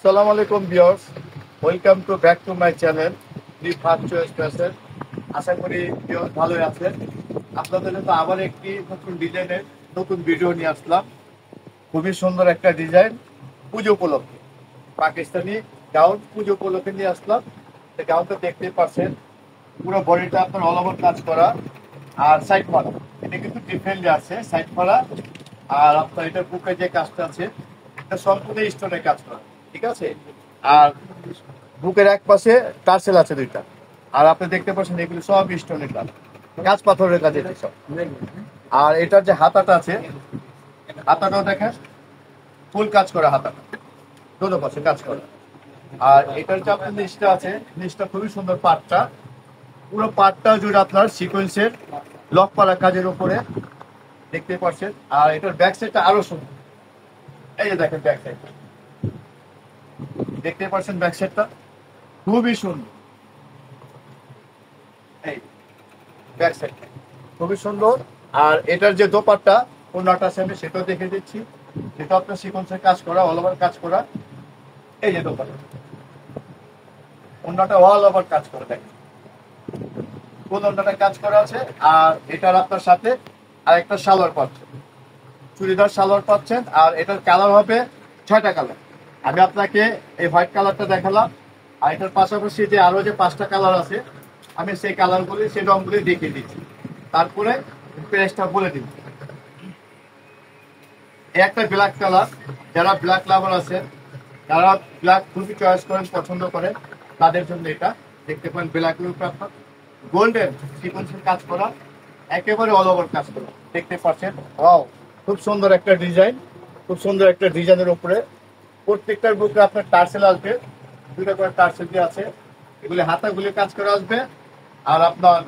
আসসালামু আলাইকুম viewers, welcome to back to my channel the first choice fashion. আশা করি ভিউয়ার্স ভালোই আছেন। আপনাদের জন্য আবার একটি নতুন ডিজাইনের নতুন ভিডিও নিয়ে আসলাম। খুবই সুন্দর একটা ডিজাইন, পুজো উপলক্ষে পাকিস্তানি গাউন পুজো উপলক্ষে নিয়ে আসলাম। এই গাউনটা দেখতেই পাচ্ছেন, পুরো বডিটা আপনার অল ওভার কাজ করা আর সাইড ফাড়া। এটা কিন্তু ডিফারেন্টলি আছে সাইড ফাড়া। আর আপনার এটার বুকে যে কাজটা আছে এটা সম্পূর্ণ স্টোনের কাজ করা, ঠিক আছে। আর বুকের এক পাশে টার্সেল আছে দুইটা। আর আপনি দেখতে পাচ্ছেন এগুলো সব স্টোনের কাজ, কাঁচ পাথরের কাজ এটা সব। আর এটার যে হাতাটা আছে, হাতাটাও দেখেন ফুল কাজ করা হাতাটা, দোনো পাশে কাজ করা। আর এটার যে আপনার নিচটা আছে, নিচটা খুবই সুন্দর পাটটা, পুরো পাটটা জুড়ে আপনার সিকোয়েন্সের লক করা কাজের উপরে দেখতে পাচ্ছেন। আর এটার ব্যাক সাইডটা আরো সুন্দর। এই যে দেখেন ব্যাক সাইড, দেখতে পাচ্ছেন ব্যাক সাইডটা খুবই সুন্দর। এই ব্যাক সাইডটা খুবই সুন্দর। আর এটার যে দোপাট্টা ওড়নাটা আছে আমি সেটাও দেখে দিচ্ছি, যেটা আপনার সিকোয়েন্সের কাজ করা, অল ওভার কাজ করা। এই যে দোপাট্টা, ওড়নাটা অল ওভার কাজ করা, দেখেন কোন ওড়নাটা কাজ করা আছে। আর এটার আপনার সাথে আরেকটা সালোয়ার পাচ্ছেন, চুড়িদার সালোয়ার পাচ্ছেন। আর এটার কালার হবে 6টা কালার। আমি আপনাকে এই হোয়াইট কালারটা দেখালাম, আর এটার পাশাপাশি যে আরো যে 5টা কালার আছে আমি সেই কালারগুলি, সেই রঙগুলি দেখিয়ে দিচ্ছি, তারপরে প্রাইসটা বলে দিচ্ছি। একটা ব্ল্যাক কালার, যারা ব্ল্যাক লাভার আছেন, যারা ব্ল্যাক খুবই চয়েস করেন, পছন্দ করেন, তাদের জন্য এটা দেখতে পারেন। ব্ল্যাকের উপর আপনার গোল্ডেন সিকোয়েন্সের কাজ করা, একেবারে অল ওভার কাজ করা দেখতে পাচ্ছেন। ওয়াও, খুব সুন্দর একটা ডিজাইন, খুব সুন্দর একটা ডিজাইনের উপরে প্রত্যেকটার বুকে আপনার টার্সেল আসবে, দুটো করে টার্সেল দিয়ে আছে। এগুলি হাতাগুলি কাজ করা আসবে, আর আপনার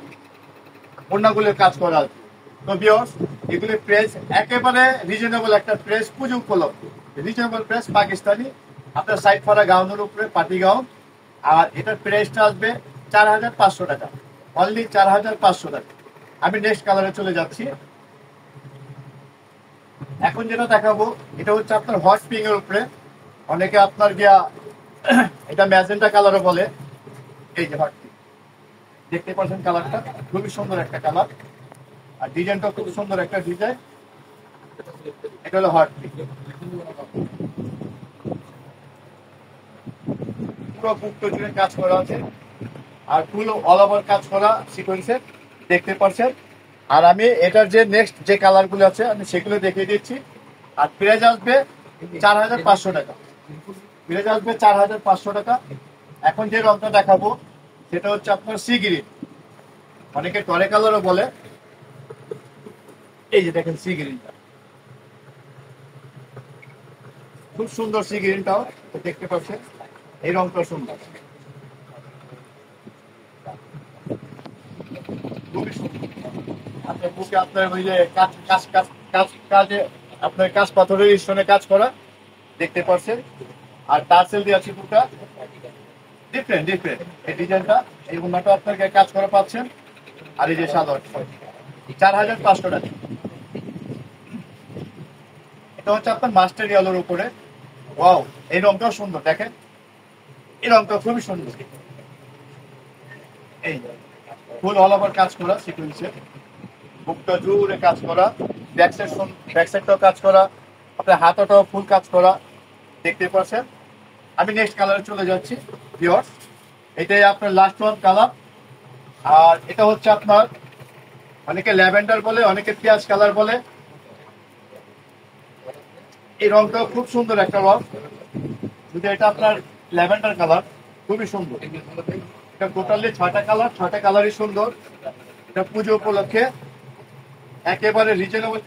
ওড়নাগুলির কাজ করা আসবে। তো ভিউয়ার্স, এগুলি প্রাইস একেবারে রিজনেবল একটা প্রাইস, পুজো উপলক্ষে রিজনেবল প্রাইস পাকিস্তানি আপনার সাইড ফাড়া গাউনের উপরে পার্টি গাউন। আর এটার প্রাইসটা আসবে 4,500 টাকা, অনলি 4,500 টাকা। আমি নেক্সট কালারে চলে যাচ্ছি। এখন যেটা দেখাবো এটা হচ্ছে আপনার হট পিঙ্ক এর উপরে, অনেকে আপনার গিয়া এটা ম্যাজেন্টা কালারও বলে। এই যে হট পিঙ্ক, দেখতে পাচ্ছেন কালারটা খুবই সুন্দর একটা কালার, আর ডিজাইনটা খুব সুন্দর একটা ডিজাইন। এটা হলো হট পিঙ্ক, পুরো বুকটো জুড়ে কাজ করা আছে, আর ফুল অল ওভার কাজ করা সিকোয়েন্সের দেখতে পাচ্ছেন। আর আমি এটার যে নেক্সট যে কালার গুলো আছে আমি সেগুলো দেখিয়ে দিচ্ছি। আর প্রাইস আসবে 4,500 টাকা, প্রাইস আসবে 4,500 টাকা। এখন যে রংটা দেখাবো সেটা হচ্ছে আপনার সি গ্রিন, অনেকে টরে কালারও বলে। এই যে দেখেন সি গ্রিনটা, খুব সুন্দর সি গ্রিনটাও দেখতে পাচ্ছেন। এই রংটা সুন্দর, খুবই সুন্দর। আপনার বুকে আপনার ওই যে কাজ কাজ কাজ কাজ কাজে আপনার কাজ পাথরের স্টোনে কাজ করা দেখতে পাচ্ছেন। আর টার্সেল দিয়ে আছে দুটা, ডিফারেন্ট ডিফারেন্ট এই ডিজাইনটা। এই ওনাটা আপনাকে কাজ করা পাচ্ছেন। আর এই যে সালোয়ার 4,500 টাকা। এটা হচ্ছে আপনার মাস্টার ইয়েলোর উপরে। ওয়াও, এই রংটাও সুন্দর, দেখেন এই রংটা খুবই সুন্দর। এই ফুল অল ওভার কাজ করা সিকুয়েন্সে, বুকটা জুড়ে কাজ করা, ব্যাক সাইড ব্যাক সাইডটাও কাজ করা, আপনার হাতাটাও ফুল কাজ করা দেখতে পাচ্ছেন। আমি নেক্সট কালারে চলে যাচ্ছি ভিউয়ার্স, এটাই আপনার লাস্ট ওয়ান কালার। আর এটা হচ্ছে আপনার অনেকে ল্যাভেন্ডার বলে, অনেকে পেঁয়াজ কালার বলে। এই রংটাও খুব সুন্দর একটা রং, যদি এটা আপনার ল্যাভেন্ডার কালার, খুবই সুন্দর। এটা টোটালি 6টা কালার, 6টা কালারই সুন্দর। এটা পুজো উপলক্ষে একেবারে রিজনেবল